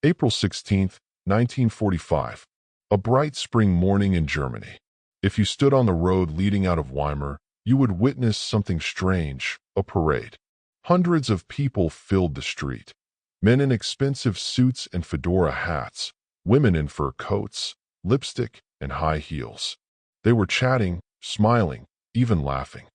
April 16, 1945. A bright spring morning in Germany. If you stood on the road leading out of Weimar, you would witness something strange, a parade. Hundreds of people filled the street. Men in expensive suits and fedora hats, women in fur coats, lipstick, and high heels. They were chatting, smiling, even laughing.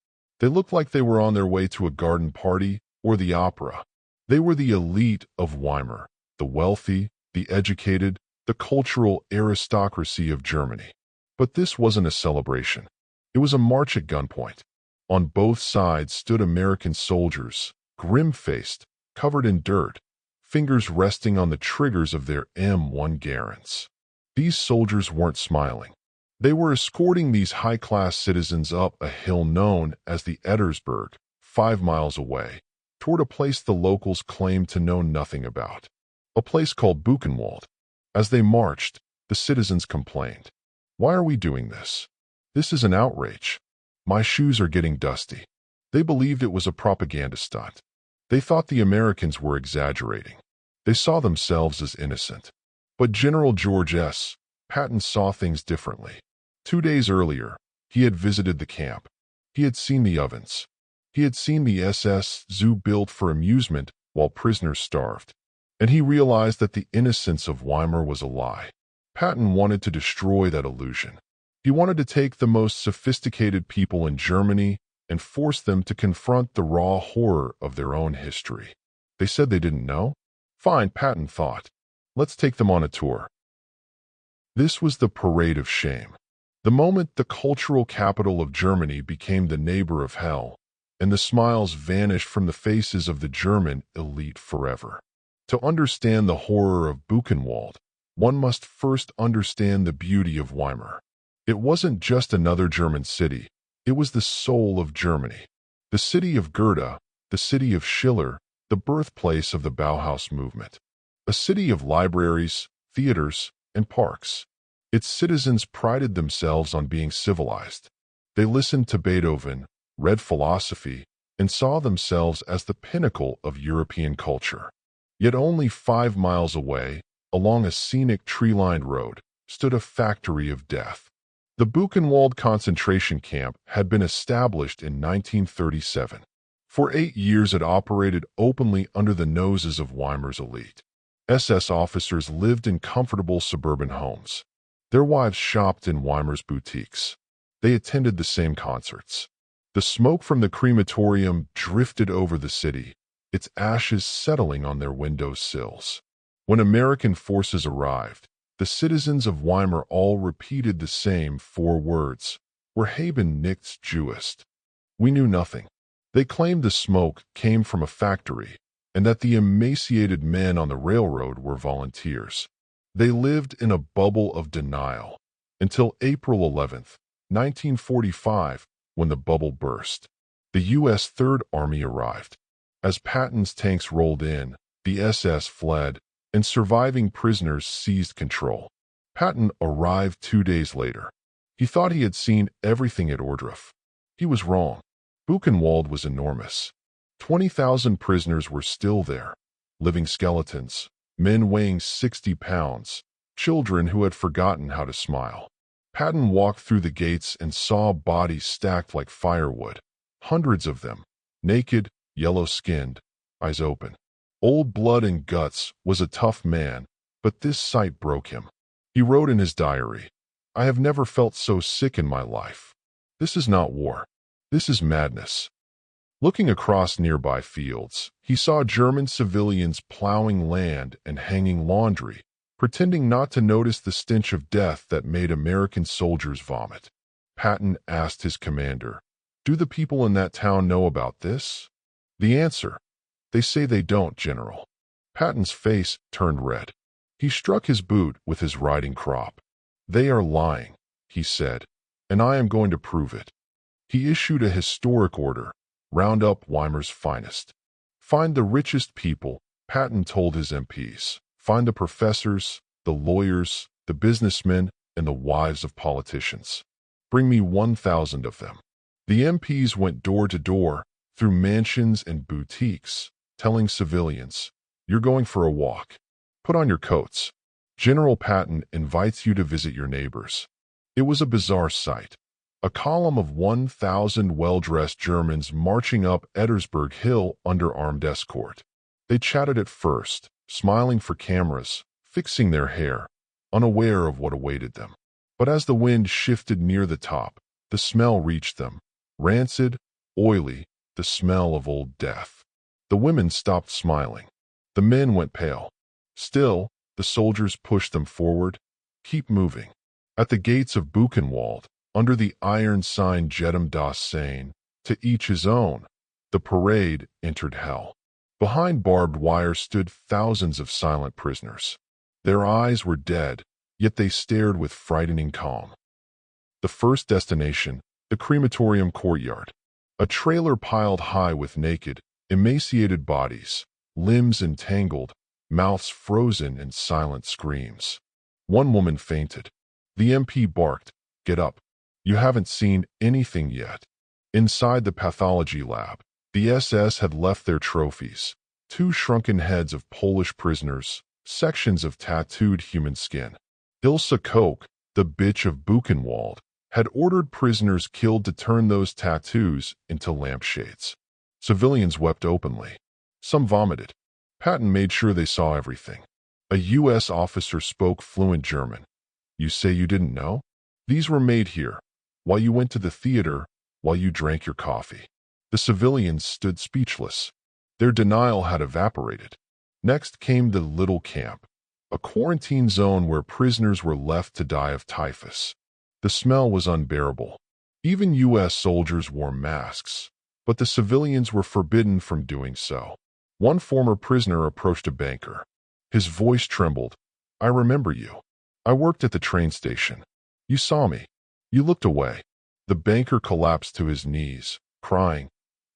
They looked like they were on their way to a garden party or the opera. They were the elite of Weimar, the wealthy, the educated, the cultural aristocracy of Germany. But this wasn't a celebration. It was a march at gunpoint. On both sides stood American soldiers, grim-faced, covered in dirt, fingers resting on the triggers of their M1 Garands. These soldiers weren't smiling. They were escorting these high-class citizens up a hill known as the Ettersberg, 5 miles away, toward a place the locals claimed to know nothing about. A place called Buchenwald. As they marched, the citizens complained. "Why are we doing this? This is an outrage. My shoes are getting dusty." They believed it was a propaganda stunt. They thought the Americans were exaggerating. They saw themselves as innocent. But General George S. Patton saw things differently. 2 days earlier, he had visited the camp. He had seen the ovens. He had seen the SS zoo built for amusement while prisoners starved. And he realized that the innocence of Weimar was a lie. Patton wanted to destroy that illusion. He wanted to take the most sophisticated people in Germany and force them to confront the raw horror of their own history. They said they didn't know? Fine, Patton thought. Let's take them on a tour. This was the parade of shame. The moment the cultural capital of Germany became the neighbor of hell, and the smiles vanished from the faces of the German elite forever. To understand the horror of Buchenwald, one must first understand the beauty of Weimar. It wasn't just another German city. It was the soul of Germany. The city of Goethe, the city of Schiller, the birthplace of the Bauhaus movement. A city of libraries, theaters, and parks. Its citizens prided themselves on being civilized. They listened to Beethoven, read philosophy, and saw themselves as the pinnacle of European culture. Yet only 5 miles away, along a scenic tree-lined road, stood a factory of death. The Buchenwald Concentration Camp had been established in 1937. For 8 years it operated openly under the noses of Weimar's elite. SS officers lived in comfortable suburban homes. Their wives shopped in Weimar's boutiques. They attended the same concerts. The smoke from the crematorium drifted over the city, its ashes settling on their window sills. When American forces arrived, the citizens of Weimar all repeated the same 4 words: "Wir haben nichts gewusst." We knew nothing. They claimed the smoke came from a factory, and that the emaciated men on the railroad were volunteers. They lived in a bubble of denial until April 11, 1945, when the bubble burst. The U.S. Third Army arrived. As Patton's tanks rolled in, the SS fled, and surviving prisoners seized control. Patton arrived 2 days later. He thought he had seen everything at Ohrdruf. He was wrong. Buchenwald was enormous. 20,000 prisoners were still there, living skeletons, men weighing 60 pounds, children who had forgotten how to smile. Patton walked through the gates and saw bodies stacked like firewood, hundreds of them, naked, yellow-skinned, eyes open. Old Blood and Guts was a tough man, but this sight broke him. He wrote in his diary, "I have never felt so sick in my life. This is not war. This is madness." Looking across nearby fields, he saw German civilians plowing land and hanging laundry, pretending not to notice the stench of death that made American soldiers vomit. Patton asked his commander, "Do the people in that town know about this?" The answer, "They say they don't, General." Patton's face turned red. He struck his boot with his riding crop. "They are lying," he said, "and I am going to prove it." He issued a historic order: round up Weimar's finest. Find the richest people, Patton told his MPs. Find the professors, the lawyers, the businessmen, and the wives of politicians. Bring me 1,000 of them. The MPs went door to door, through mansions and boutiques, telling civilians, "You're going for a walk. Put on your coats. General Patton invites you to visit your neighbors. It was a bizarre sight. A column of 1,000 well-dressed Germans marching up Ettersberg Hill under armed escort. They chatted at first, smiling for cameras, fixing their hair, unaware of what awaited them. But as the wind shifted near the top, the smell reached them. Rancid, oily, the smell of old death. The women stopped smiling. The men went pale. Still, the soldiers pushed them forward. Keep moving. At the gates of Buchenwald, under the iron sign Jedem das Seine, to each his own, the parade entered hell. Behind barbed wire stood thousands of silent prisoners. Their eyes were dead, yet they stared with frightening calm. The first destination, the crematorium courtyard. A trailer piled high with naked, emaciated bodies, limbs entangled, mouths frozen in silent screams. One woman fainted. The MP barked, "Get up. You haven't seen anything yet." Inside the pathology lab, the SS had left their trophies. 2 shrunken heads of Polish prisoners, sections of tattooed human skin. Ilse Koch, the bitch of Buchenwald, had ordered prisoners killed to turn those tattoos into lampshades. Civilians wept openly. Some vomited. Patton made sure they saw everything. A U.S. officer spoke fluent German. "You say you didn't know? These were made here, while you went to the theater, while you drank your coffee." The civilians stood speechless. Their denial had evaporated. Next came the little camp, a quarantine zone where prisoners were left to die of typhus. The smell was unbearable. Even U.S. soldiers wore masks, but the civilians were forbidden from doing so. One former prisoner approached a banker. His voice trembled. "I remember you. I worked at the train station. You saw me. You looked away." The banker collapsed to his knees, crying,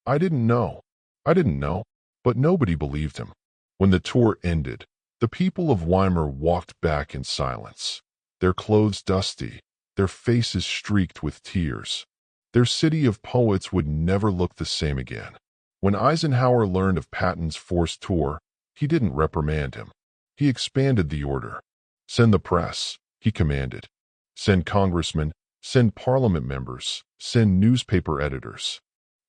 "I didn't know. I didn't know." But nobody believed him. When the tour ended, the people of Weimar walked back in silence, their clothes dusty, their faces streaked with tears. Their city of poets would never look the same again. When Eisenhower learned of Patton's forced tour, he didn't reprimand him. He expanded the order. "Send the press," he commanded. "Send congressmen, send parliament members, send newspaper editors."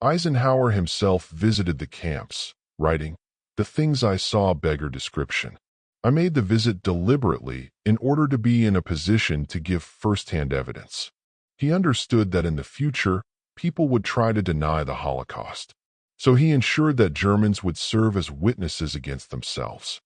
Eisenhower himself visited the camps, writing, "The things I saw beggar description. I made the visit deliberately in order to be in a position to give first-hand evidence." He understood that in the future, people would try to deny the Holocaust. So he ensured that Germans would serve as witnesses against themselves.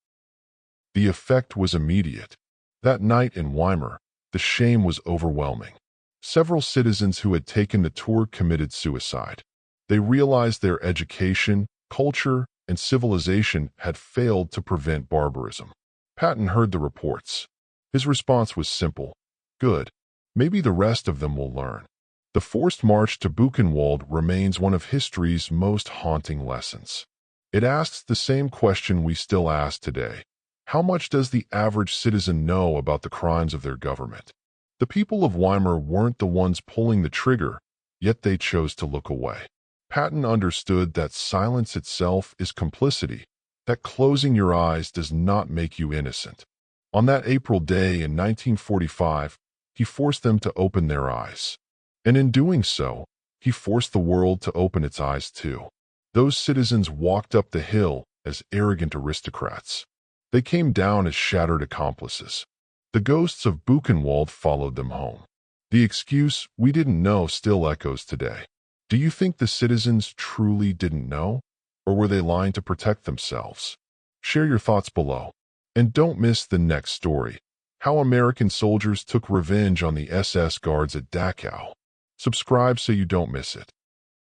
The effect was immediate. That night in Weimar, the shame was overwhelming. Several citizens who had taken the tour committed suicide. They realized their education, culture, and civilization had failed to prevent barbarism. Patton heard the reports. His response was simple. "Good. Maybe the rest of them will learn." The forced march to Buchenwald remains one of history's most haunting lessons. It asks the same question we still ask today. How much does the average citizen know about the crimes of their government? The people of Weimar weren't the ones pulling the trigger, yet they chose to look away. Patton understood that silence itself is complicity, that closing your eyes does not make you innocent. On that April day in 1945, he forced them to open their eyes. And in doing so, he forced the world to open its eyes too. Those citizens walked up the hill as arrogant aristocrats. They came down as shattered accomplices. The ghosts of Buchenwald followed them home. The excuse, "We didn't know," still echoes today. Do you think the citizens truly didn't know? Or were they lying to protect themselves? Share your thoughts below. And don't miss the next story, how American soldiers took revenge on the SS guards at Dachau. Subscribe so you don't miss it.